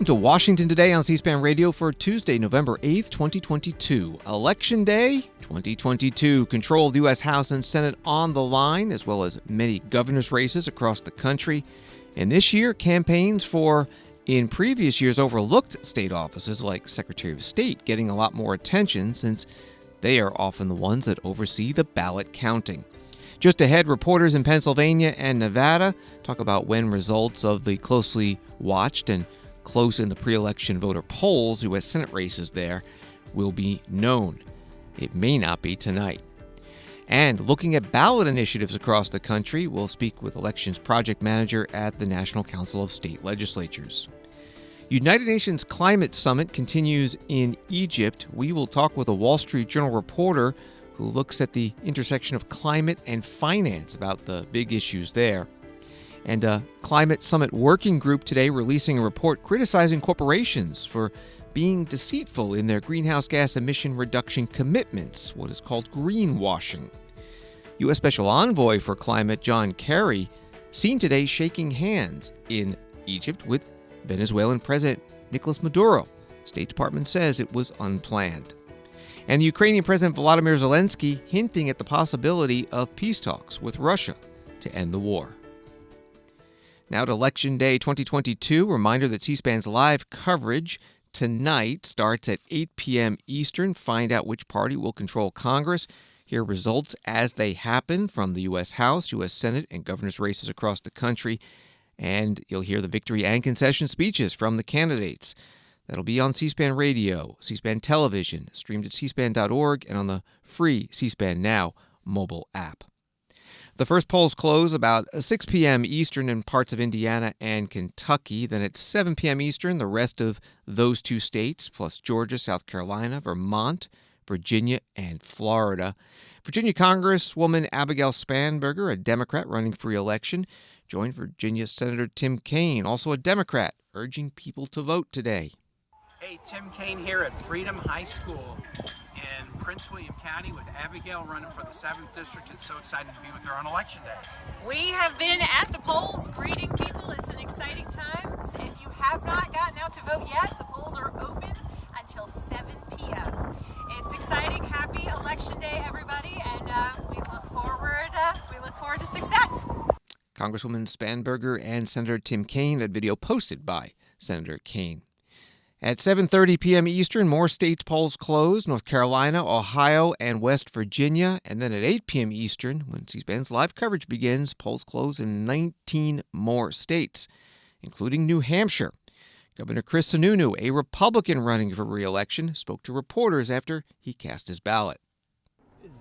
Welcome to Washington Today on C-SPAN Radio for Tuesday, November 8th, 2022. Election Day 2022. Control of the U.S. House and Senate on the line, as well as many governor's races across the country. And this year, campaigns for, in previous years, overlooked state offices like Secretary of State getting a lot more attention since they are often the ones that oversee the ballot counting. Just ahead, reporters in Pennsylvania and Nevada talk about when results of the closely watched and close in the pre-election voter polls, U.S. Senate races there, will be known. It may not be tonight. And looking at ballot initiatives across the country, we'll speak with Elections Project Manager at the National Council of State Legislatures. United Nations Climate Summit continues in Egypt. We will talk with a Wall Street Journal reporter who looks at the intersection of climate and finance about the big issues there. And a Climate Summit Working Group today releasing a report criticizing corporations for being deceitful in their greenhouse gas emission reduction commitments, what is called greenwashing. U.S. Special Envoy for Climate John Kerry seen today shaking hands in Egypt with Venezuelan President Maduro. State Department says it was unplanned. And the Ukrainian President Volodymyr Zelensky hinting at the possibility of peace talks with Russia to end the war. Now to Election Day 2022. Reminder that C-SPAN's live coverage tonight starts at 8 p.m. Eastern. Find out which party will control Congress. Hear results as they happen from the U.S. House, U.S. Senate, and governor's races across the country. And you'll hear the victory and concession speeches from the candidates. That'll be on C-SPAN Radio, C-SPAN Television, streamed at cspan.org, and on the free C-SPAN Now mobile app. The first polls close about 6 p.m. Eastern in parts of Indiana and Kentucky. Then at 7 p.m. Eastern, the rest of those two states, plus Georgia, South Carolina, Vermont, Virginia, and Florida. Virginia Congresswoman Abigail Spanberger, a Democrat running for re-election, joined Virginia Senator Tim Kaine, also a Democrat, urging people to vote today. Hey, Tim Kaine here at Freedom High School in Prince William County with Abigail running for the 7th District. It's so excited to be with her on Election Day. We have been at the polls greeting people. It's an exciting time. So if you have not gotten out to vote yet, the polls are open until 7 p.m. It's exciting. Happy Election Day, everybody, and we look forward to success. Congresswoman Spanberger and Senator Tim Kaine, that video posted by Senator Kaine. At 7:30 p.m. Eastern, more states polls close, North Carolina, Ohio, and West Virginia. And then at 8 p.m. Eastern, when C-SPAN's live coverage begins, polls close in 19 more states, including New Hampshire. Governor Chris Sununu, a Republican running for re-election, spoke to reporters after he cast his ballot. Is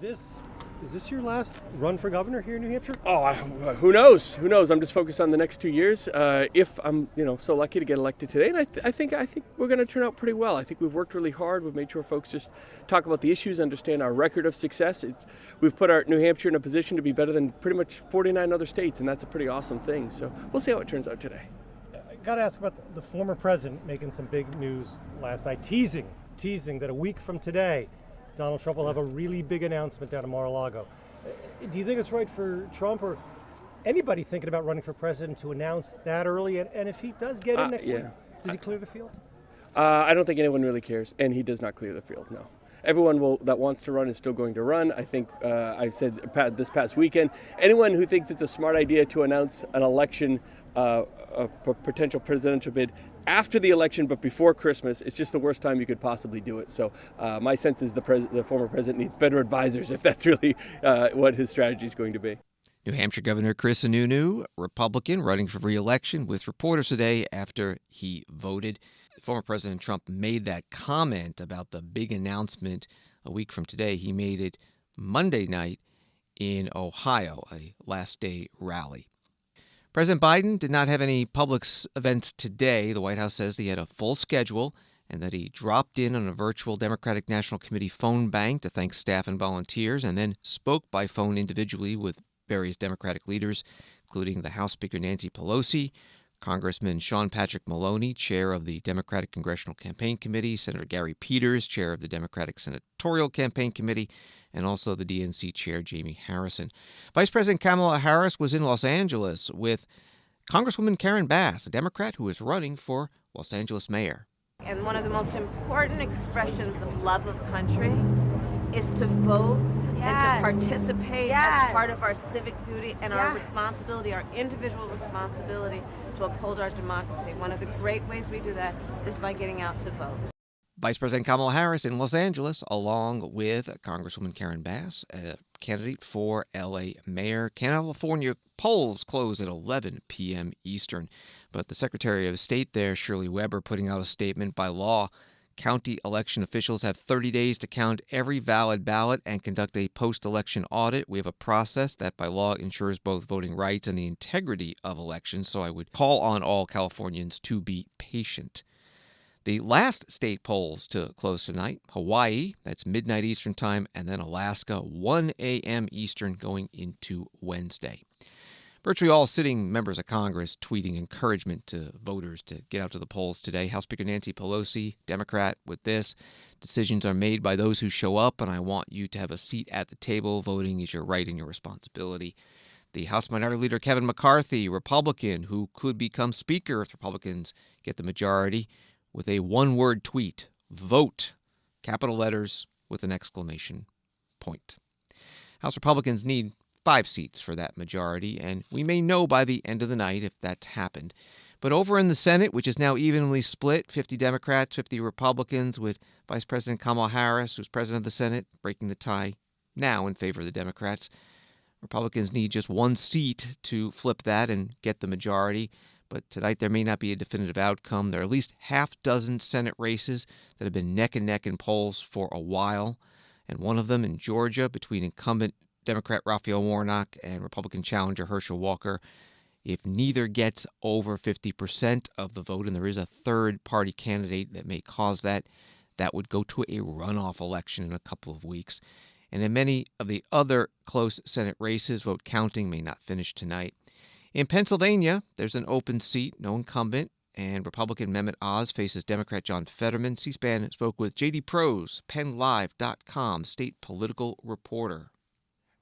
this your last run for governor here in New Hampshire? Oh, who knows? Who knows? I'm just focused on the next 2 years. If I'm, so lucky to get elected today, and I think we're going to turn out pretty well. I think we've worked really hard. We've made sure folks just talk about the issues, understand our record of success. We've put our New Hampshire in a position to be better than pretty much 49 other states, and that's a pretty awesome thing. So we'll see how it turns out today. I got to ask about the former president making some big news last night, teasing that a week from today, Donald Trump will have a really big announcement down in Mar-a-Lago. Do you think it's right for Trump or anybody thinking about running for president to announce that early? And if he does get in next week, does he clear the field? I don't think anyone really cares, and he does not clear the field, no. Everyone that wants to run is still going to run. I think I said this past weekend, anyone who thinks it's a smart idea to announce an election, a potential presidential bid after the election but before Christmas, it's just the worst time you could possibly do it. So my sense is the former president needs better advisors if that's really what his strategy is going to be. New Hampshire Governor Chris Sununu, Republican, running for re-election, with reporters today after he voted. Former President Trump made that comment about the big announcement a week from today. He made it Monday night in Ohio, a last-day rally. President Biden did not have any public events today. The White House says he had a full schedule and that he dropped in on a virtual Democratic National Committee phone bank to thank staff and volunteers, and then spoke by phone individually with various Democratic leaders, including the House Speaker Nancy Pelosi, Congressman Sean Patrick Maloney, chair of the Democratic Congressional Campaign Committee, Senator Gary Peters, chair of the Democratic Senatorial Campaign Committee, and also the DNC chair, Jamie Harrison. Vice President Kamala Harris was in Los Angeles with Congresswoman Karen Bass, a Democrat who is running for Los Angeles Mayor. And one of the most important expressions of love of country is to vote and to participate as part of our civic duty and our responsibility, our individual responsibility to uphold our democracy. One of the great ways we do that is by getting out to vote. Vice President Kamala Harris in Los Angeles, along with Congresswoman Karen Bass, a candidate for L.A. Mayor. California polls close at 11 p.m. Eastern. But the Secretary of State there, Shirley Weber, putting out a statement. By law, county election officials have 30 days to count every valid ballot and conduct a post-election audit. We have a process that by law ensures both voting rights and the integrity of elections, so I would call on all Californians to be patient. The last state polls to close tonight, Hawaii, that's midnight Eastern time, and then Alaska, 1 a.m. Eastern going into Wednesday. Virtually all sitting members of Congress tweeting encouragement to voters to get out to the polls today. House Speaker Nancy Pelosi, Democrat, with this: decisions are made by those who show up, and I want you to have a seat at the table. Voting is your right and your responsibility. The House Minority Leader Kevin McCarthy, Republican, who could become Speaker if Republicans get the majority, with a one-word tweet: vote, capital letters with an exclamation point. House Republicans need 5 seats for that majority, and we may know by the end of the night if that's happened. But over in the Senate, which is now evenly split, 50 Democrats, 50 Republicans, with Vice President Kamala Harris, who's president of the Senate, breaking the tie now in favor of the Democrats. Republicans need just 1 seat to flip that and get the majority. But tonight there may not be a definitive outcome. There are at least half dozen Senate races that have been neck and neck in polls for a while. And one of them in Georgia between incumbent Democrat Raphael Warnock and Republican challenger Herschel Walker. If neither gets over 50% of the vote, and there is a third-party candidate that may cause that, that would go to a runoff election in a couple of weeks. And in many of the other close Senate races, vote counting may not finish tonight. In Pennsylvania, there's an open seat, no incumbent, and Republican Mehmet Oz faces Democrat John Fetterman. C-SPAN spoke with J.D. Prose, PennLive.com state political reporter.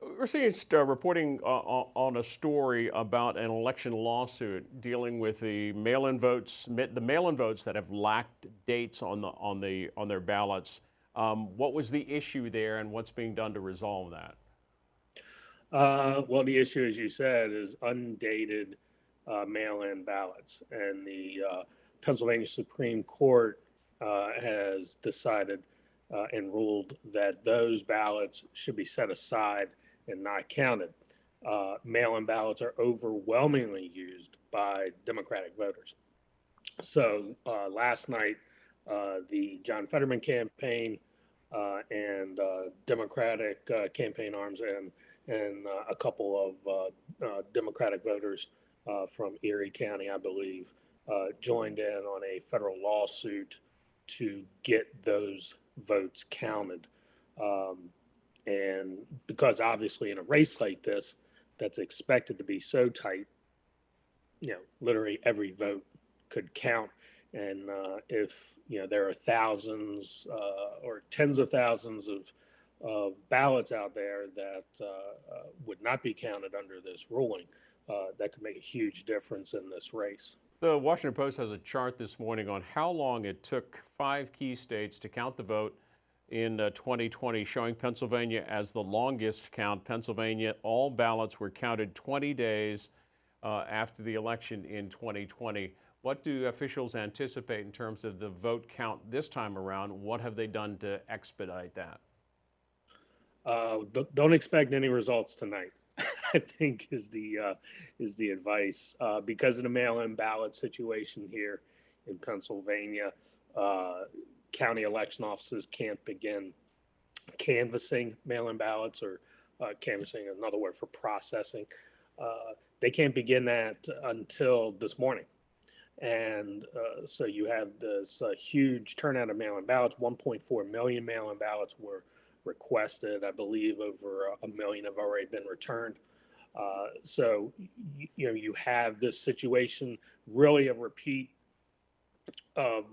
We're seeing reporting on a story about an election lawsuit dealing with the mail-in votes that have lacked dates on their ballots. What was the issue there, and what's being done to resolve that? Well, the issue, as you said, is undated mail-in ballots, and the Pennsylvania Supreme Court has decided and ruled that those ballots should be set aside and not counted. Mail-in ballots are overwhelmingly used by Democratic voters. So last night, the John Fetterman campaign and Democratic campaign arms and a couple of Democratic voters from Erie County, I believe, joined in on a federal lawsuit to get those votes counted. And because obviously in a race like this, that's expected to be so tight, literally every vote could count. And if, there are thousands or tens of thousands of ballots out there that would not be counted under this ruling, that could make a huge difference in this race. The Washington Post has a chart this morning on how long it took 5 key states to count the vote in 2020, showing Pennsylvania as the longest count. Pennsylvania, all ballots were counted 20 days after the election in 2020. What do officials anticipate in terms of the vote count this time around? What have they done to expedite that? Don't expect any results tonight, I think is the advice. Because of the mail-in ballot situation here in Pennsylvania, county election offices can't begin canvassing mail-in ballots, or canvassing is another word for processing. They can't begin that until this morning. And so you have this huge turnout of mail-in ballots. 1.4 million mail-in ballots were requested. I believe over 1 million have already been returned. So you have this situation, really a repeat of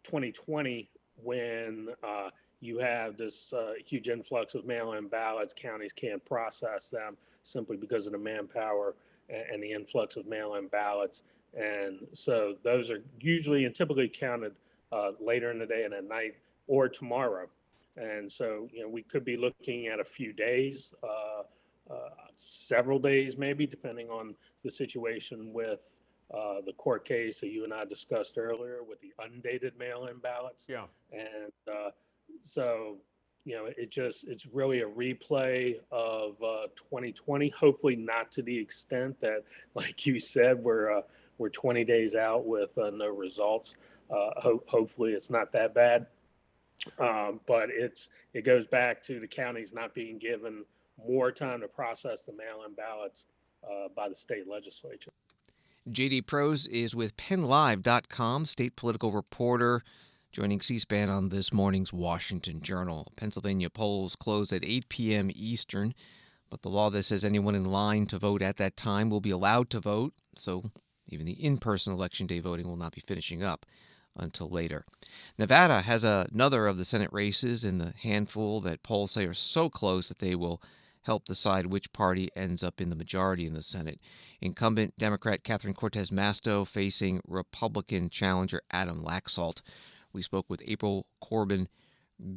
2020, when you have this huge influx of mail-in ballots. Counties can't process them simply because of the manpower and the influx of mail-in ballots. And so those are usually and typically counted later in the day and at night or tomorrow. And so, we could be looking at a few days, several days maybe, depending on the situation with the court case that you and I discussed earlier with the undated mail-in ballots. Yeah. And so, it's really a replay of 2020. Hopefully, not to the extent that, like you said, we're 20 days out with no results. Hopefully, it's not that bad. But it goes back to the counties not being given more time to process the mail-in ballots by the state legislature. JD Prose is with PennLive.com, state political reporter, joining C-SPAN on this morning's Washington Journal. Pennsylvania polls close at 8 p.m. Eastern, but the law that says anyone in line to vote at that time will be allowed to vote, so even the in-person Election Day voting will not be finishing up until later. Nevada has another of the Senate races in the handful that polls say are so close that they will help decide which party ends up in the majority in the Senate. Incumbent Democrat Catherine Cortez Masto facing Republican challenger Adam Laxalt. We spoke with April Corbin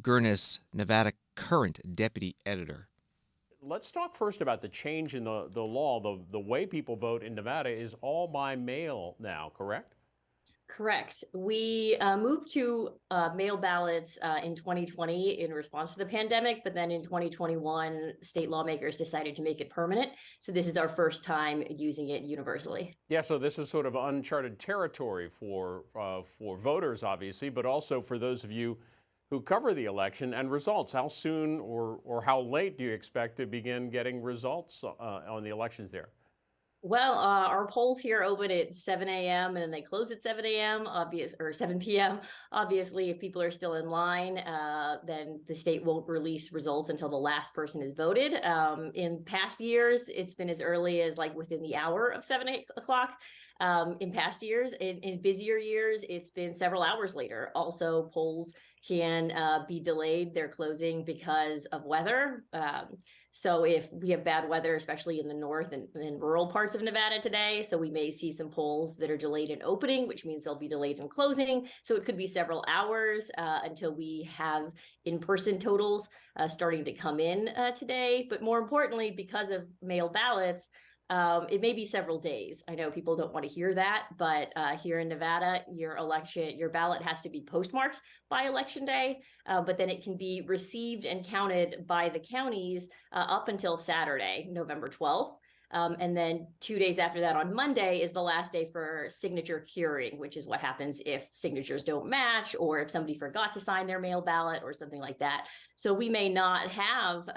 Gurnis, Nevada current deputy editor. Let's talk first about the change in the law. The way people vote in Nevada is all by mail now, correct? Correct. We moved to mail ballots in 2020 in response to the pandemic, but then in 2021, state lawmakers decided to make it permanent. So this is our first time using it universally. Yeah, so this is sort of uncharted territory for voters, obviously, but also for those of you who cover the election and results. How soon or how late do you expect to begin getting results on the elections there? Well, our polls here open at 7 a.m. and they close at 7 a.m. Or 7 p.m. Obviously, if people are still in line, then the state won't release results until the last person is voted. In past years, it's been as early as like within the hour of 8 o'clock. In past years, in busier years, it's been several hours later. Also, polls can be delayed. They're closing because of weather. So if we have bad weather, especially in the north and in rural parts of Nevada today, so we may see some polls that are delayed in opening, which means they'll be delayed in closing. So it could be several hours until we have in-person totals starting to come in today. But more importantly, because of mail ballots, it may be several days. I know people don't want to hear that, but here in Nevada, your ballot has to be postmarked by Election Day, but then it can be received and counted by the counties up until Saturday, November 12th. And then 2 days after that on Monday is the last day for signature curing, which is what happens if signatures don't match or if somebody forgot to sign their mail ballot or something like that. So we may not have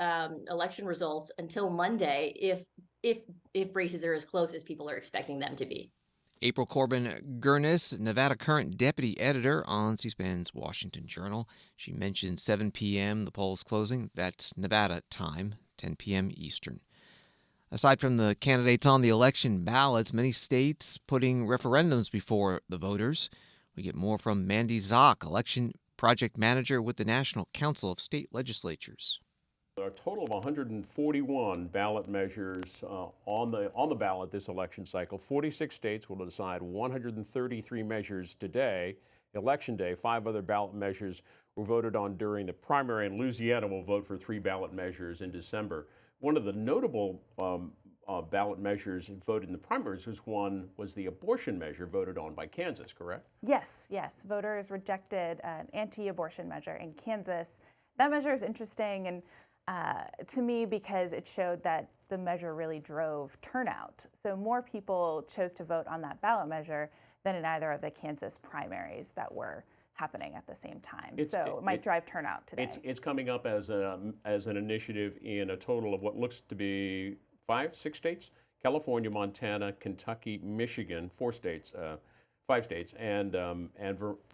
election results until Monday if races are as close as people are expecting them to be. April Corbin Gurnis, Nevada current deputy editor on C-SPAN's Washington Journal. She mentioned 7 p.m. the polls closing. That's Nevada time, 10 p.m. Eastern. Aside from the candidates on the election ballots, many states putting referendums before the voters. We get more from Mandy Zock, election project manager with the National Council of State Legislatures. A total of 141 ballot measures on the ballot this election cycle. 46 states will decide 133 measures today, Election Day. 5 other ballot measures were voted on during the primary, and Louisiana will vote for 3 ballot measures in December. One of the notable ballot measures voted in the primaries was the abortion measure voted on by Kansas, correct? Yes. Voters rejected an anti-abortion measure in Kansas. That measure is interesting and to me because it showed that the measure really drove turnout. So more people chose to vote on that ballot measure than in either of the Kansas primaries that were happening at the same time. So it might drive turnout today. It's coming up as an initiative in a total of what looks to be 6 states: California, Montana, Kentucky, Michigan, 4 states, 5 states, and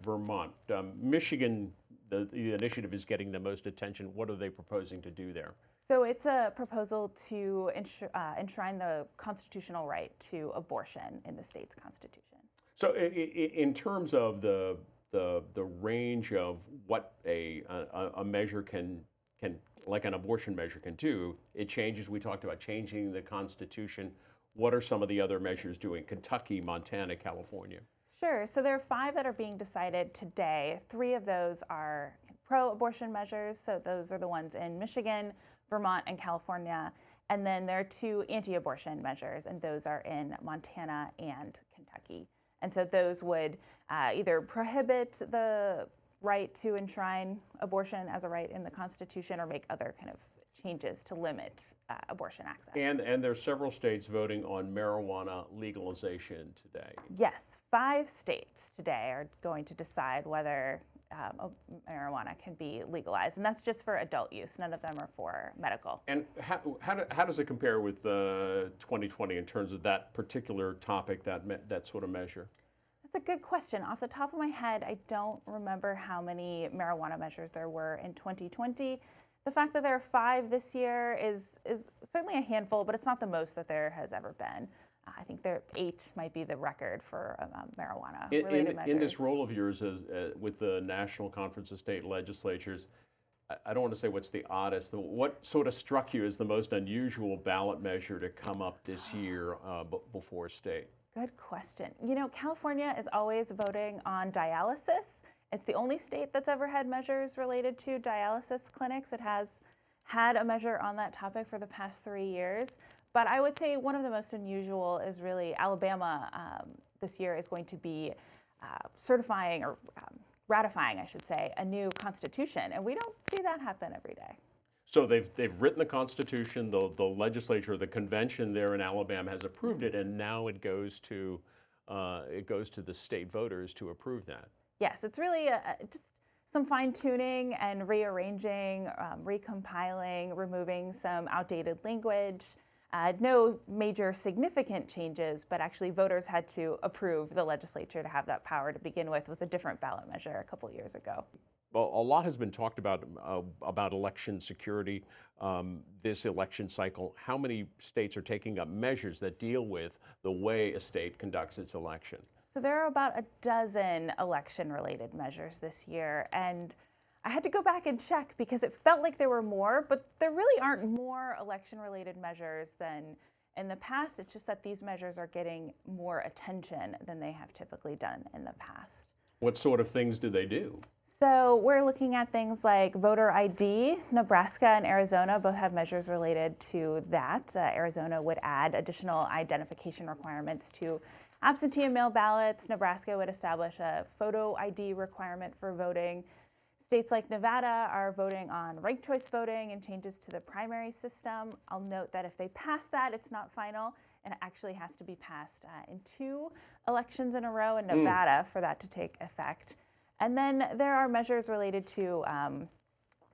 Vermont. Michigan, the initiative is getting the most attention. What are they proposing to do there? So it's a proposal to enshrine the constitutional right to abortion in the state's constitution. So in terms of the range of what a measure can, like an abortion measure can do, it changes. We talked about changing the Constitution. what are some of the other measures doing? Kentucky, Montana, California. Sure. So there are 5 that are being decided today. 3 of those are pro-abortion measures. So those are the ones in Michigan, Vermont, and California. And then there are 2 anti-abortion measures, and those are in Montana and Kentucky. And so those would either prohibit the right to enshrine abortion as a right in the Constitution or make other kind of changes to limit abortion access. And there are several states voting on marijuana legalization today. Yes, 5 states today are going to decide whether marijuana can be legalized, and that's just for adult use. None of them are for medical. And how does it compare with 2020 in terms of that particular topic, that sort of measure? That's a good question. Off the top of my head, I don't remember how many marijuana measures there were in 2020. The fact that there are 5 this year is certainly a handful, but it's not the most that there has ever been. I think 8 might be the record for marijuana-related measures. In this role of yours with the National Conference of State Legislatures, I don't want to say what's the oddest. What sort of struck you as the most unusual ballot measure to come up this year before state? Good question. You know, California is always voting on dialysis. It's the only state that's ever had measures related to dialysis clinics. It has had a measure on that topic for the past 3 years. But I would say one of the most unusual is really Alabama this year is going to be certifying or ratifying, I should say, a new constitution. And we don't see that happen every day. So they've written the Constitution, the legislature, the convention there in Alabama has approved it, and now it goes to the state voters to approve that. Yes, it's really just some fine-tuning and rearranging, recompiling, removing some outdated language. No major significant changes, but actually voters had to approve the legislature to have that power to begin with a different ballot measure a couple years ago. Well, a lot has been talked about election security this election cycle. How many states are taking up measures that deal with the way a state conducts its election? So there are about a dozen election-related measures this year, and I had to go back and check because it felt like there were more, but there really aren't more election-related measures than in the past. It's just that these measures are getting more attention than they have typically done in the past. What sort of things do they do? So we're looking at things like voter ID. Nebraska and Arizona both have measures related to that. Arizona would add additional identification requirements to absentee and mail ballots. Nebraska would establish a photo ID requirement for voting. States like Nevada are voting on ranked choice voting and changes to the primary system. I'll note that if they pass that, it's not final, and it actually has to be passed in 2 elections in a row in Nevada for that to take effect. And then there are measures related to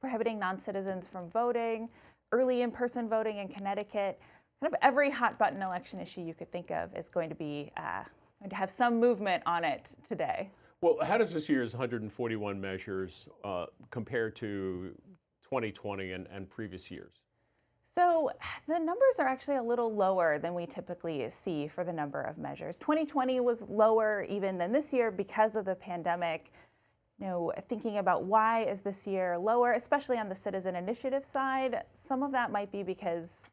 prohibiting non-citizens from voting, early in-person voting in Connecticut. Kind of every hot-button election issue you could think of is going to have some movement on it today. Well, how does this year's 141 measures compare to 2020 and previous years? So the numbers are actually a little lower than we typically see for the number of measures. 2020 was lower even than this year because of the pandemic. You know, thinking about why is this year lower, especially on the citizen initiative side, some of that might be because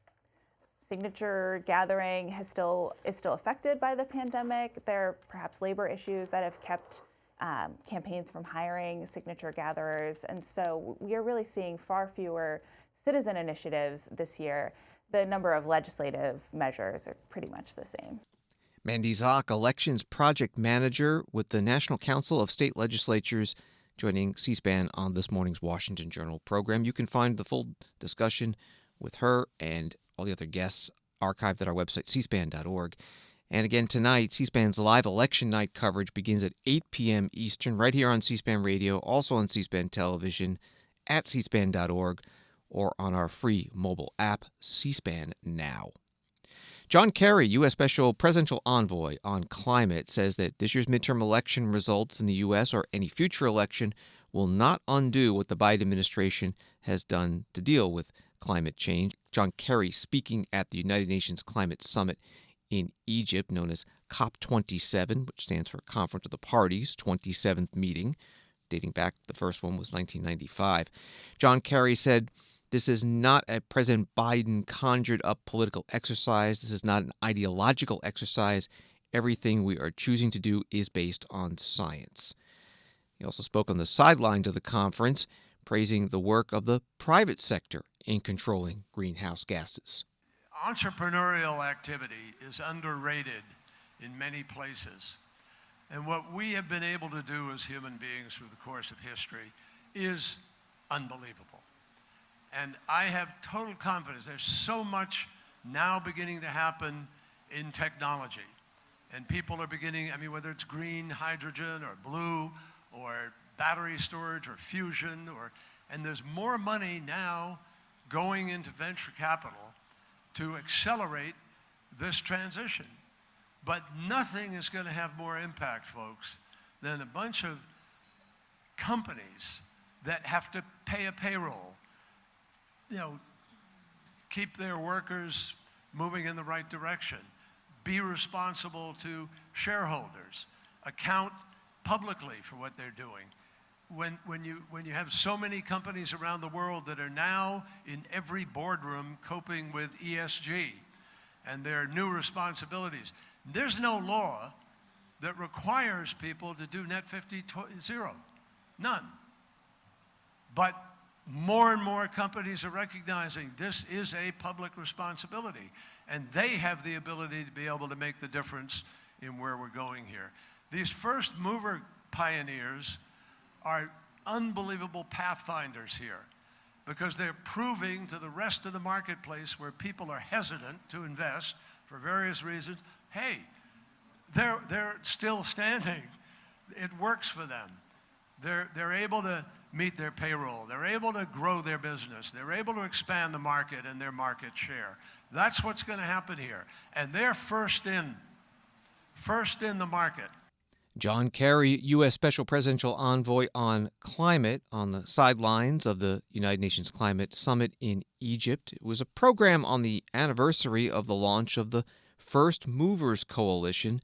signature gathering is still affected by the pandemic. There are perhaps labor issues that have kept campaigns from hiring signature gatherers. And so we are really seeing far fewer citizen initiatives this year. The number of legislative measures are pretty much the same. Mandy Zock, Elections Project Manager with the National Council of State Legislatures, joining C-SPAN on this morning's Washington Journal program. You can find the full discussion with her and all the other guests archived at our website, cspan.org. And again, tonight, C-SPAN's live election night coverage begins at 8 p.m. Eastern, right here on C-SPAN Radio, also on C-SPAN Television, at cspan.org, or on our free mobile app, C-SPAN Now. John Kerry, U.S. Special Presidential Envoy on Climate, says that this year's midterm election results in the U.S. or any future election will not undo what the Biden administration has done to deal with climate change. John Kerry speaking at the United Nations Climate Summit in Egypt, known as COP27, which stands for Conference of the Parties, 27th meeting, dating back, the first one was 1995. John Kerry said, this is not a President Biden conjured up political exercise. This is not an ideological exercise. Everything we are choosing to do is based on science. He also spoke on the sidelines of the conference, praising the work of the private sector in controlling greenhouse gases. Entrepreneurial activity is underrated in many places. And what we have been able to do as human beings through the course of history is unbelievable. And I have total confidence. There's so much now beginning to happen in technology. And people are beginning, I mean, whether it's green hydrogen or blue or battery storage or fusion, and there's more money now going into venture capital to accelerate this transition. But nothing is going to have more impact, folks, than a bunch of companies that have to pay a payroll, keep their workers moving in the right direction, be responsible to shareholders, account publicly for what they're doing. When you have so many companies around the world that are now in every boardroom coping with ESG and their new responsibilities, there's no law that requires people to do net 50 zero. None. But more and more companies are recognizing this is a public responsibility, and they have the ability to be able to make the difference in where we're going here. These first mover pioneers are unbelievable pathfinders here because they're proving to the rest of the marketplace where people are hesitant to invest for various reasons, hey, they're still standing. It works for them. They're able to meet their payroll. They're able to grow their business. They're able to expand the market and their market share. That's what's going to happen here. And they're first in the market. John Kerry, U.S. Special Presidential Envoy on Climate, on the sidelines of the United Nations Climate Summit in Egypt. It was a program on the anniversary of the launch of the First Movers Coalition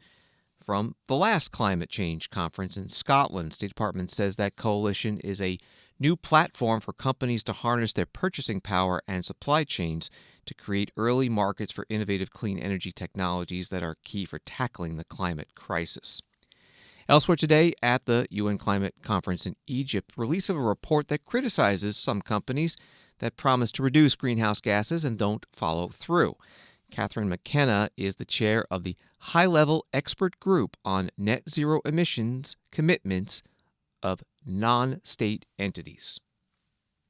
from the last climate change conference in Scotland. State Department says that coalition is a new platform for companies to harness their purchasing power and supply chains to create early markets for innovative clean energy technologies that are key for tackling the climate crisis. Elsewhere today at the UN Climate Conference in Egypt, release of a report that criticizes some companies that promise to reduce greenhouse gases and don't follow through. Catherine McKenna is the chair of the high-level expert group on net zero emissions commitments of non-state entities.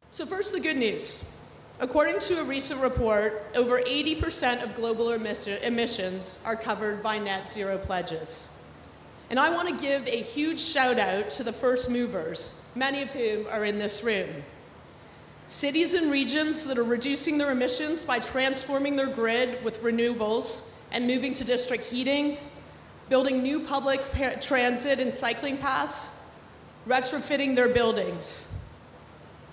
So first, the good news. According to a recent report, over 80% of global emissions are covered by net zero pledges. And I want to give a huge shout out to the first movers, many of whom are in this room. Cities and regions that are reducing their emissions by transforming their grid with renewables and moving to district heating, building new public transit and cycling paths, retrofitting their buildings.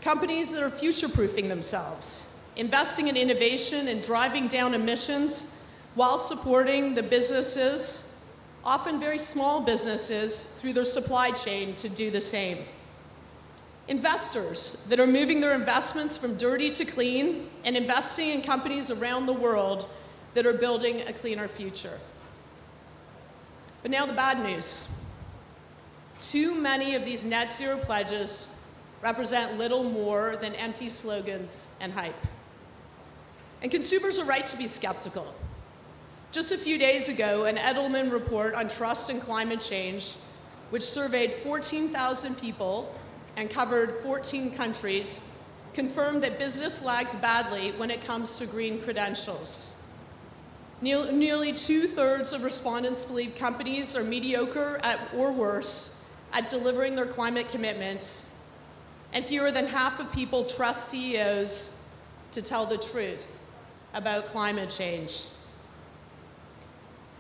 Companies that are future-proofing themselves, investing in innovation and driving down emissions while supporting the businesses, often very small businesses, through their supply chain to do the same. Investors that are moving their investments from dirty to clean and investing in companies around the world that are building a cleaner future. But now the bad news. Too many of these net zero pledges represent little more than empty slogans and hype. And consumers are right to be skeptical. Just a few days ago, an Edelman report on trust and climate change, which surveyed 14,000 people and covered 14 countries, confirmed that business lags badly when it comes to green credentials. Nearly 2/3 of respondents believe companies are mediocre or worse at delivering their climate commitments, and fewer than half of people trust CEOs to tell the truth about climate change.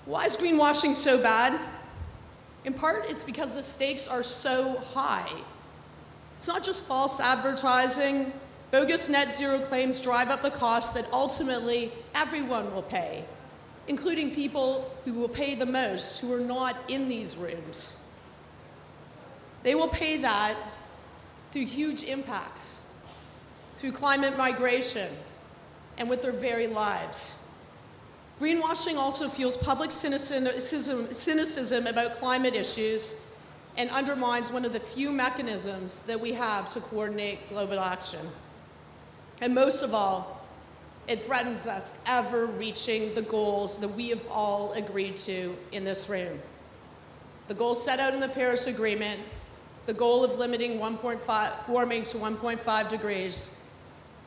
Why is greenwashing so bad? In part, it's because the stakes are so high. It's not just false advertising. Bogus net zero claims drive up the cost that ultimately everyone will pay, including people who will pay the most, who are not in these rooms. They will pay that through huge impacts. through climate migration, and with their very lives. Greenwashing also fuels public cynicism about climate issues and undermines one of the few mechanisms that we have to coordinate global action. And most of all, it threatens us ever reaching the goals that we have all agreed to in this room. The goals set out in the Paris Agreement, the goal of limiting warming to 1.5 degrees,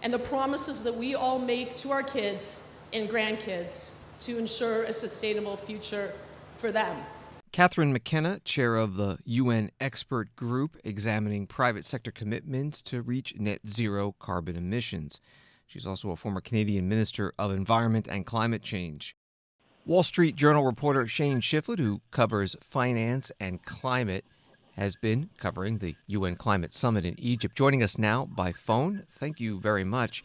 and the promises that we all make to our kids and grandkids to ensure a sustainable future for them. Catherine McKenna, chair of the UN expert group examining private sector commitments to reach net zero carbon emissions. She's also a former Canadian Minister of Environment and Climate Change. Wall Street Journal reporter Shane Shifflett, who covers finance and climate, has been covering the UN Climate Summit in Egypt, joining us now by phone. Thank you very much.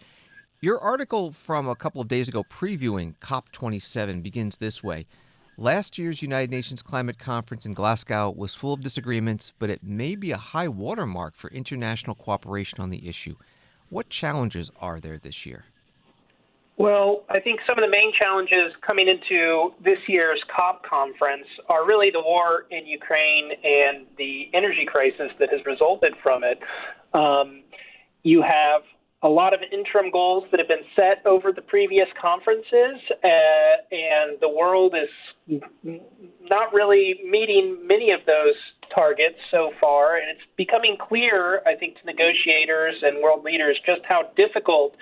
Your article from a couple of days ago previewing COP27 begins this way. Last year's United Nations Climate Conference in Glasgow was full of disagreements, but it may be a high watermark for international cooperation on the issue. What challenges are there this year? Well, I think some of the main challenges coming into this year's COP conference are really the war in Ukraine and the energy crisis that has resulted from it. You have a lot of interim goals that have been set over the previous conferences, and the world is not really meeting many of those targets so far. And it's becoming clear, I think, to negotiators and world leaders just how difficult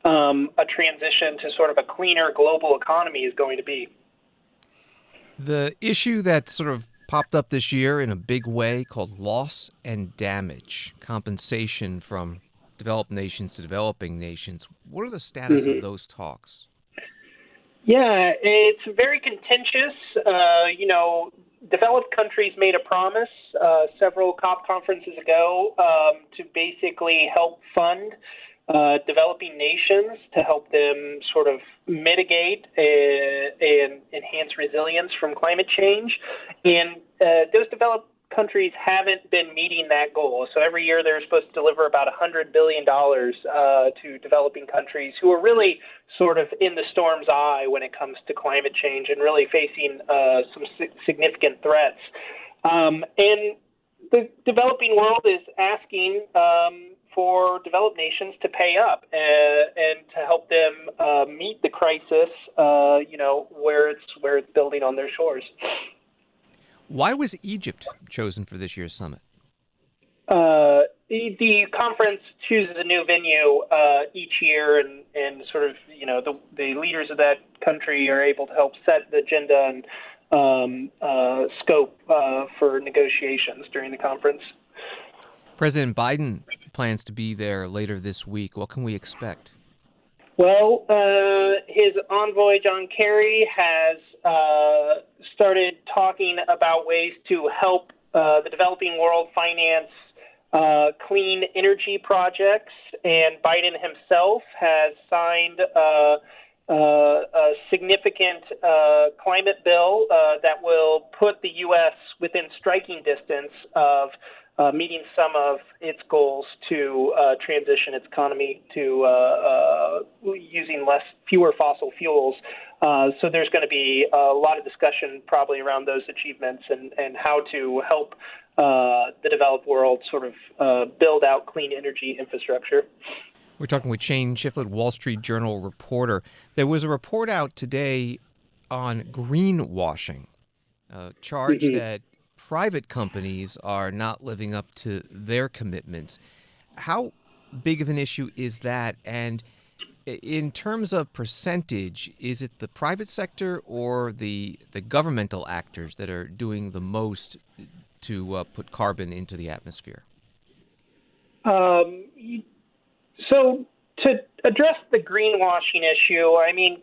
a transition to sort of a cleaner global economy is going to be. The issue that sort of popped up this year in a big way called loss and damage, compensation from developed nations to developing nations. What are the status of those talks? Yeah, it's very contentious. Developed countries made a promise several COP conferences ago to basically help fund developing nations to help them sort of mitigate and enhance resilience from climate change. And those developed countries haven't been meeting that goal. So every year they're supposed to deliver about $100 billion to developing countries who are really sort of in the storm's eye when it comes to climate change and really facing some significant threats. And the developing world is asking for developed nations to pay up and to help them meet the crisis, where it's building on their shores. Why was Egypt chosen for this year's summit? The conference chooses a new venue each year, and sort of, the leaders of that country are able to help set the agenda and scope for negotiations during the conference. President Biden plans to be there later this week. What can we expect? Well, his envoy, John Kerry, has started talking about ways to help the developing world finance clean energy projects, and Biden himself has signed a significant climate bill that will put the U.S. within striking distance of meeting some of its goals to transition its economy to using fewer fossil fuels. So there's going to be a lot of discussion probably around those achievements and how to help the developed world sort of build out clean energy infrastructure. We're talking with Shane Shifflett, Wall Street Journal reporter. There was a report out today on greenwashing, a charge that private companies are not living up to their commitments. How big of an issue is that? And in terms of percentage, is it the private sector or the governmental actors that are doing the most to put carbon into the atmosphere? So to address the greenwashing issue, I mean,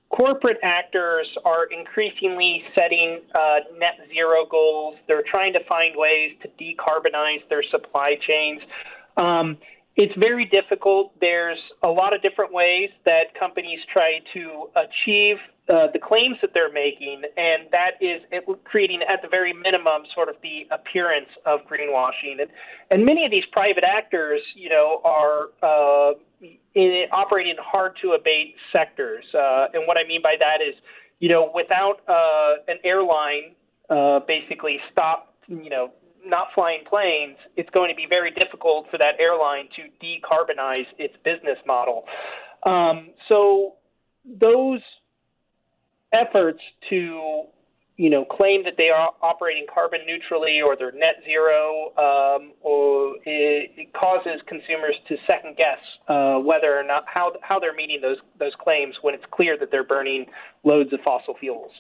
corporate actors are increasingly setting net zero goals. They're trying to find ways to decarbonize their supply chains. It's very difficult. There's a lot of different ways that companies try to achieve the claims that they're making, and that is creating, at the very minimum, sort of the appearance of greenwashing. And many of these private actors, are operating hard to abate sectors. And what I mean by that is, without an airline basically not flying planes, it's going to be very difficult for that airline to decarbonize its business model. So those efforts to, claim that they are operating carbon neutrally or they're net zero, or it causes consumers to second guess whether or not how they're meeting those claims when it's clear that they're burning loads of fossil fuels.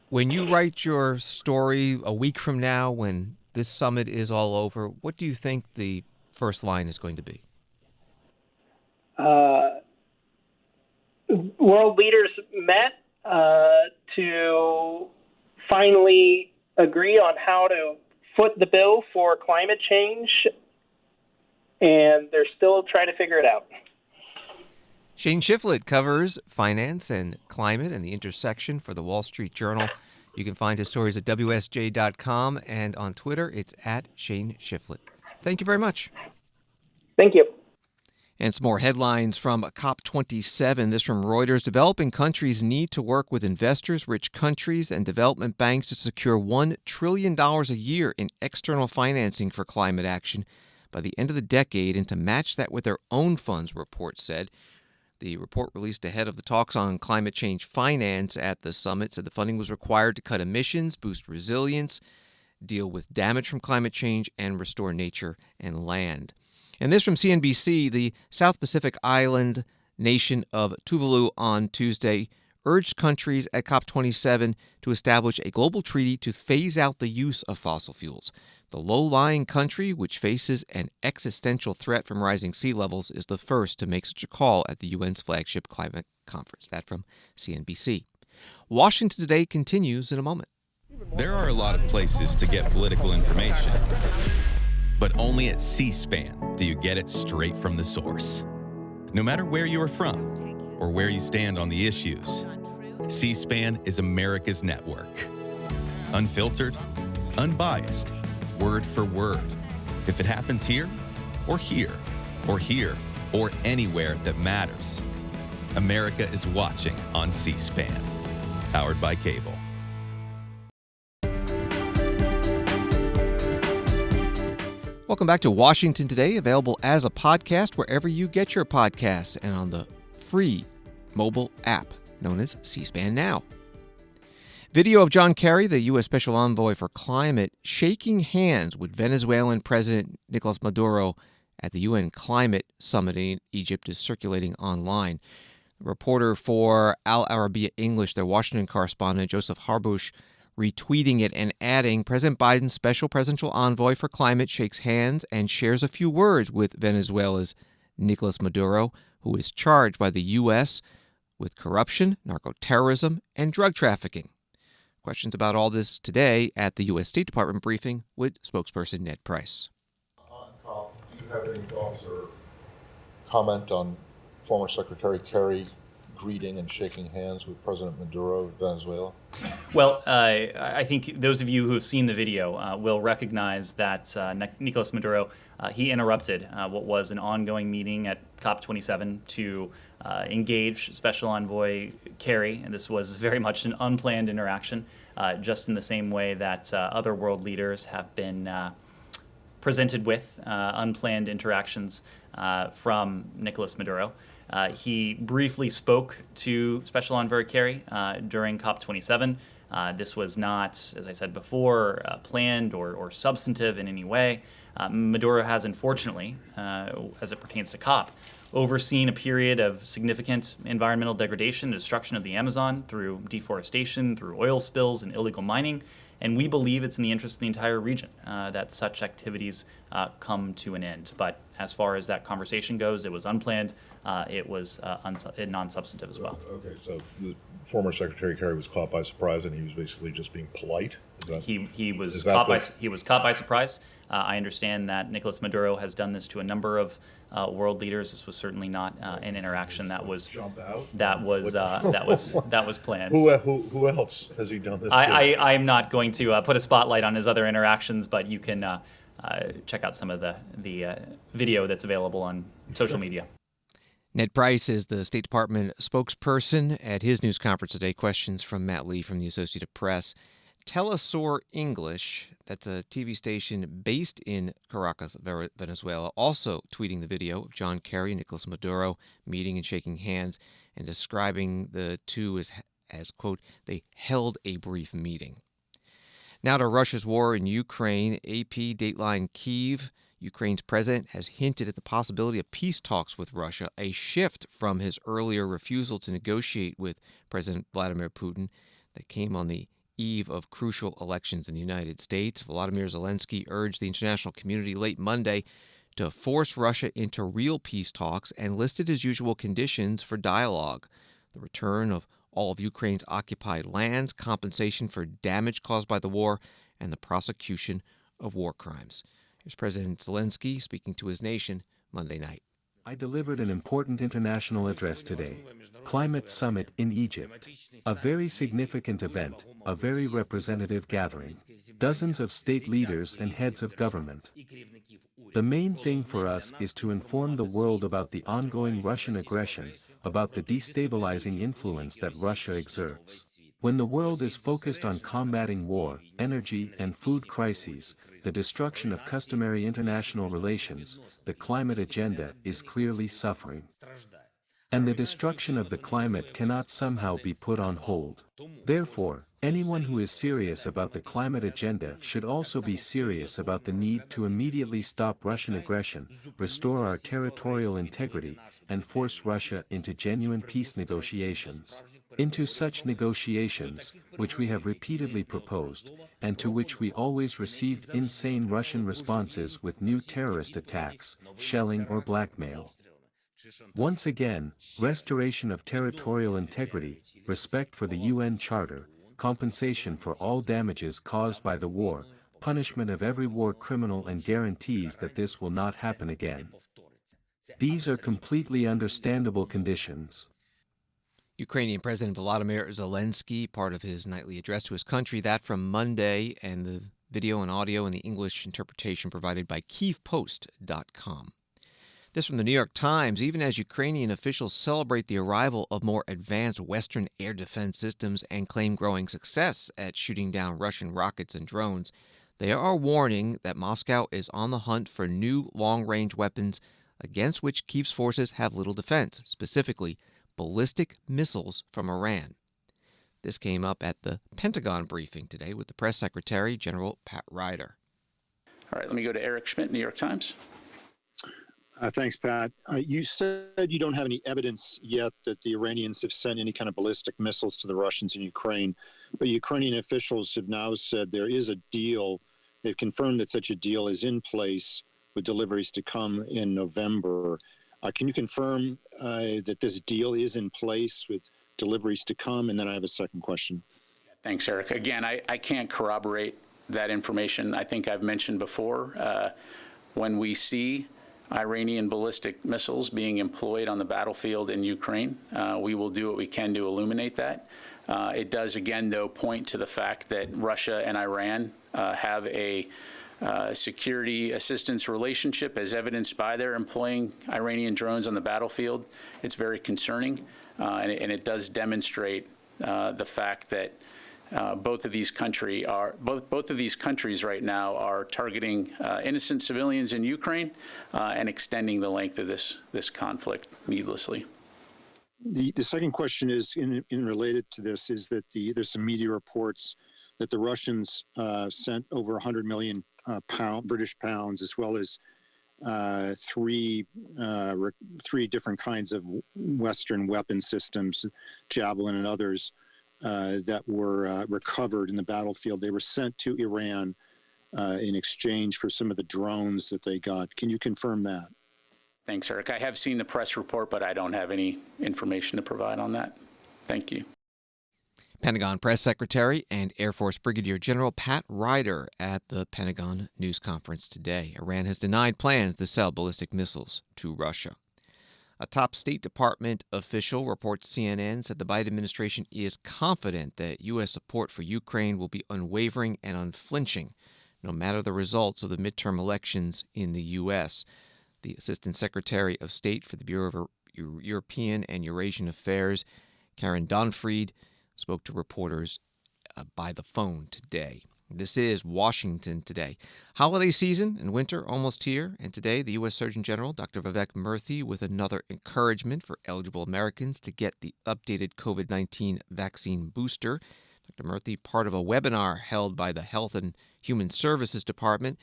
When you write your story a week from now, when this summit is all over, what do you think the first line is going to be? World leaders met to finally agree on how to foot the bill for climate change, and they're still trying to figure it out. Shane Shifflett covers finance and climate and the intersection for the Wall Street Journal. You can find his stories at WSJ.com, and on Twitter, it's at Shane Shifflett. Thank you very much. Thank you. And some more headlines from COP27. This from Reuters. Developing countries need to work with investors, rich countries, and development banks to secure $1 trillion a year in external financing for climate action by the end of the decade, and to match that with their own funds, report said. The report, released ahead of the talks on climate change finance at the summit, said the funding was required to cut emissions, boost resilience, deal with damage from climate change, and restore nature and land. And this from CNBC. The South Pacific island nation of Tuvalu on Tuesday urged countries at COP27 to establish a global treaty to phase out the use of fossil fuels. The low-lying country, which faces an existential threat from rising sea levels, is the first to make such a call at the UN's flagship climate conference. That from CNBC. Washington Today continues in a moment. There are a lot of places to get political information, but only at C-SPAN do you get it straight from the source. No matter where you are from or where you stand on the issues, C-SPAN is America's network. Unfiltered, unbiased, word for word. If it happens here, or here, or here, or anywhere that matters, America is watching on C-SPAN, powered by cable. Welcome back to Washington Today, available as a podcast wherever you get your podcasts and on the free mobile app known as C-SPAN Now. Video of John Kerry, the U.S. Special Envoy for Climate, shaking hands with Venezuelan President Nicolas Maduro at the UN Climate Summit in Egypt is circulating online. The reporter for Al Arabiya English, their Washington correspondent, Joseph Harbush, retweeting it and adding, President Biden's Special Presidential Envoy for Climate shakes hands and shares a few words with Venezuela's Nicolas Maduro, who is charged by the U.S. with corruption, narco-terrorism, and drug trafficking. Questions about all this today at the U.S. State Department briefing with spokesperson Ned Price. On COP, do you have any thoughts or comment on former Secretary Kerry greeting and shaking hands with President Maduro of Venezuela? Well, I think those of you who have seen the video will recognize that Nicolas Maduro, he interrupted what was an ongoing meeting at COP27 to engage Special Envoy Kerry, and this was very much an unplanned interaction, just in the same way that other world leaders have been presented with unplanned interactions from Nicolas Maduro. He briefly spoke to Special Envoy Kerry during COP27. This was not, as I said before, planned or substantive in any way. Maduro has, unfortunately, as it pertains to COP, overseen a period of significant environmental degradation and destruction of the Amazon through deforestation, through oil spills and illegal mining. And we believe it's in the interest of the entire region that such activities come to an end. But as far as that conversation goes, it was unplanned. It was non-substantive as well. Okay, so the former Secretary Kerry was caught by surprise and he was basically just being polite? He was caught by surprise. I understand that Nicolas Maduro has done this to a number of world leaders. This was certainly not an interaction that was planned. Who else has he done this to? I'm not going to put a spotlight on his other interactions, but you can check out some of the video that's available on social media. Ned Price is the State Department spokesperson at his news conference today. Questions from Matt Lee from the Associated Press. Telesur English, that's a TV station based in Caracas, Venezuela, also tweeting the video of John Kerry and Nicolas Maduro meeting and shaking hands and describing the two as, quote, they held a brief meeting. Now to Russia's war in Ukraine. AP Dateline Kyiv. Ukraine's president has hinted at the possibility of peace talks with Russia, a shift from his earlier refusal to negotiate with President Vladimir Putin that came on the eve of crucial elections in the United States. Volodymyr Zelensky urged the international community late Monday to force Russia into real peace talks and listed his usual conditions for dialogue: the return of all of Ukraine's occupied lands, compensation for damage caused by the war, and the prosecution of war crimes. Here's President Zelensky speaking to his nation Monday night. I delivered an important international address today, Climate Summit in Egypt. A very significant event, a very representative gathering. Dozens of state leaders and heads of government. The main thing for us is to inform the world about the ongoing Russian aggression, about the destabilizing influence that Russia exerts. When the world is focused on combating war, energy and food crises, the destruction of customary international relations, the climate agenda is clearly suffering. And the destruction of the climate cannot somehow be put on hold. Therefore, anyone who is serious about the climate agenda should also be serious about the need to immediately stop Russian aggression, restore our territorial integrity, and force Russia into genuine peace negotiations. Into such negotiations, which we have repeatedly proposed, and to which we always received insane Russian responses with new terrorist attacks, shelling or blackmail. Once again, restoration of territorial integrity, respect for the UN Charter, compensation for all damages caused by the war, punishment of every war criminal, and guarantees that this will not happen again. These are completely understandable conditions. Ukrainian President Volodymyr Zelensky, part of his nightly address to his country, that from Monday, and the video and audio and the English interpretation provided by KyievPost.com. This from the New York Times. Even as Ukrainian officials celebrate the arrival of more advanced Western air defense systems and claim growing success at shooting down Russian rockets and drones, they are warning that Moscow is on the hunt for new long-range weapons against which Kyiv's forces have little defense, specifically ballistic missiles from Iran. This came up at the Pentagon briefing today with the press secretary, General Pat Ryder. All right, let me go to Eric Schmidt, New York Times. Thanks, Pat. You said you don't have any evidence yet that the Iranians have sent any kind of ballistic missiles to the Russians in Ukraine, but Ukrainian officials have now said there is a deal. They've confirmed that such a deal is in place with deliveries to come in November. Can you confirm that this deal is in place with deliveries to come? And then I have a second question. Thanks, Eric. Again, I can't corroborate that information. I think I've mentioned before, when we see Iranian ballistic missiles being employed on the battlefield in Ukraine, we will do what we can to illuminate that. It does, again, though, point to the fact that Russia and Iran have a security assistance relationship, as evidenced by their employing Iranian drones on the battlefield. It's very concerning, and it does demonstrate the fact that both of these countries right now are targeting innocent civilians in Ukraine and extending the length of this conflict needlessly. The second question is in related to this is that there's some media reports that the Russians sent over 100 million British pounds, as well as three different kinds of Western weapon systems, Javelin and others, that were recovered in the battlefield. They were sent to Iran in exchange for some of the drones that they got. Can you confirm that? Thanks, Eric. I have seen the press report, but I don't have any information to provide on that. Thank you. Pentagon Press Secretary and Air Force Brigadier General Pat Ryder at the Pentagon news conference today. Iran has denied plans to sell ballistic missiles to Russia. A top State Department official, reports CNN, said the Biden administration is confident that U.S. support for Ukraine will be unwavering and unflinching, no matter the results of the midterm elections in the U.S. The Assistant Secretary of State for the Bureau of European and Eurasian Affairs, Karen Donfried, spoke to reporters by the phone today. This is Washington Today. Holiday season and winter almost here, and today the U.S. Surgeon General, Dr. Vivek Murthy, with another encouragement for eligible Americans to get the updated COVID-19 vaccine booster. Dr. Murthy, part of a webinar held by the Health and Human Services Department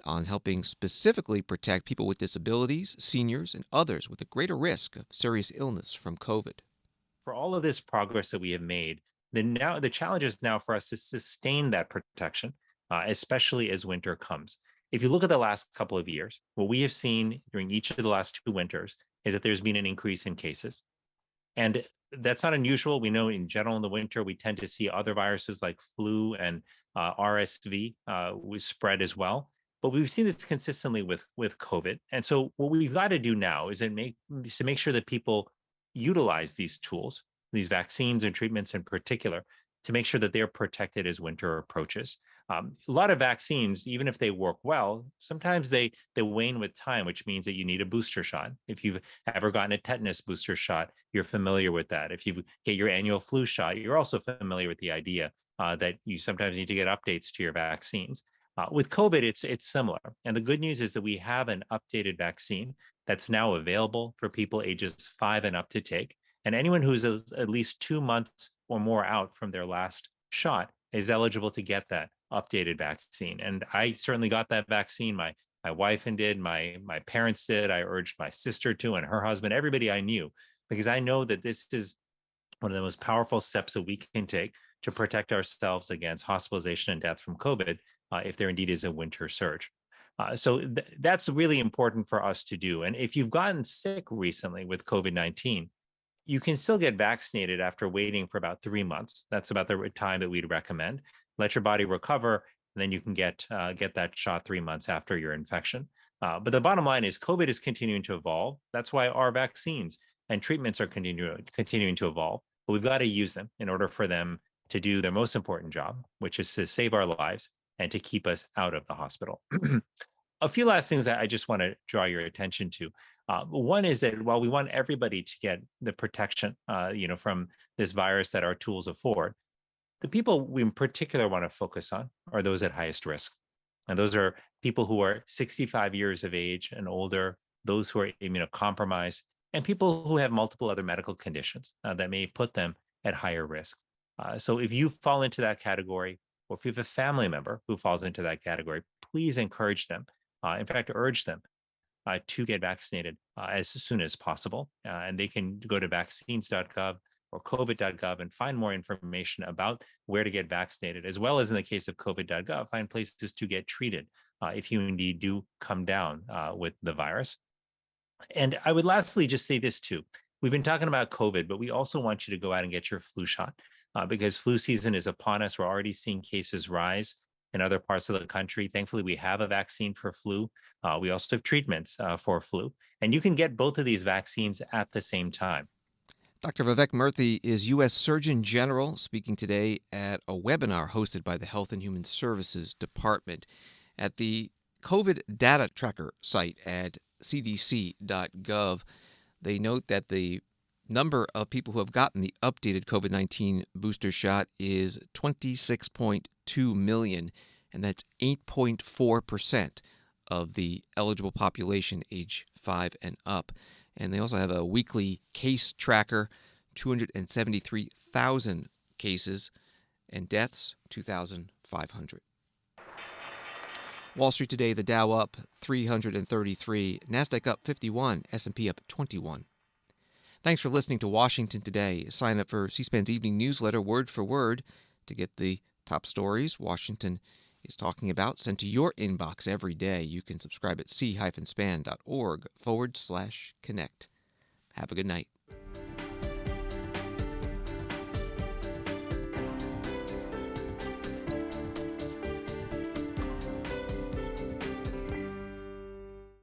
on helping specifically protect people with disabilities, seniors, and others with a greater risk of serious illness from COVID. For all of this progress that we have made, the challenge is now for us to sustain that protection, especially as winter comes. If you look at the last couple of years, what we have seen during each of the last two winters is that there's been an increase in cases. And that's not unusual. We know in general in the winter, we tend to see other viruses like flu and RSV spread as well. But we've seen this consistently with COVID. And so what we've got to do now is to make sure that people utilize these tools, these vaccines and treatments in particular, to make sure that they're protected as winter approaches. A lot of vaccines, even if they work well, sometimes they wane with time, which means that you need a booster shot. If you've ever gotten a tetanus booster shot, you're familiar with that. If you get your annual flu shot, you're also familiar with the idea that you sometimes need to get updates to your vaccines. With COVID, it's similar. And the good news is that we have an updated vaccine that's now available for people ages 5 and up to take. And anyone who's at least 2 months or more out from their last shot is eligible to get that updated vaccine. And I certainly got that vaccine. My wife did, my parents did. I urged my sister to, and her husband, everybody I knew, because I know that this is one of the most powerful steps that we can take to protect ourselves against hospitalization and death from COVID if there indeed is a winter surge. So that's really important for us to do. And if you've gotten sick recently with COVID-19, you can still get vaccinated after waiting for about 3 months. That's about the time that we'd recommend. Let your body recover, and then you can get that shot 3 months after your infection. But the bottom line is COVID is continuing to evolve. That's why our vaccines and treatments are continuing to evolve. But we've got to use them in order for them to do their most important job, which is to save our lives and to keep us out of the hospital. A few last things that I just want to draw your attention to. One is that while we want everybody to get the protection, from this virus that our tools afford, the people we in particular want to focus on are those at highest risk. And those are people who are 65 years of age and older, those who are immunocompromised, and people who have multiple other medical conditions that may put them at higher risk. So if you fall into that category, or if you have a family member who falls into that category, please encourage them. In fact, urge them to get vaccinated as soon as possible. And they can go to vaccines.gov or covid.gov and find more information about where to get vaccinated, as well as in the case of covid.gov, find places to get treated if you indeed do come down with the virus. And I would lastly just say this too. We've been talking about COVID, but we also want you to go out and get your flu shot because flu season is upon us. We're already seeing cases rise in other parts of the country. Thankfully, we have a vaccine for flu. We also have treatments for flu. And you can get both of these vaccines at the same time. Dr. Vivek Murthy is U.S. Surgeon General, speaking today at a webinar hosted by the Health and Human Services Department. At the COVID data tracker site at cdc.gov, they note that the number of people who have gotten the updated COVID-19 booster shot is 26.2 million, and that's 8.4% of the eligible population age 5 and up. And they also have a weekly case tracker, 273,000 cases, and deaths, 2,500. Wall Street today, the Dow up 333, NASDAQ up 51, S&P up 21. Thanks for listening to Washington Today. Sign up for C-SPAN's evening newsletter, word for word, to get the top stories Washington is talking about sent to your inbox every day. You can subscribe at c-span.org/connect. Have a good night.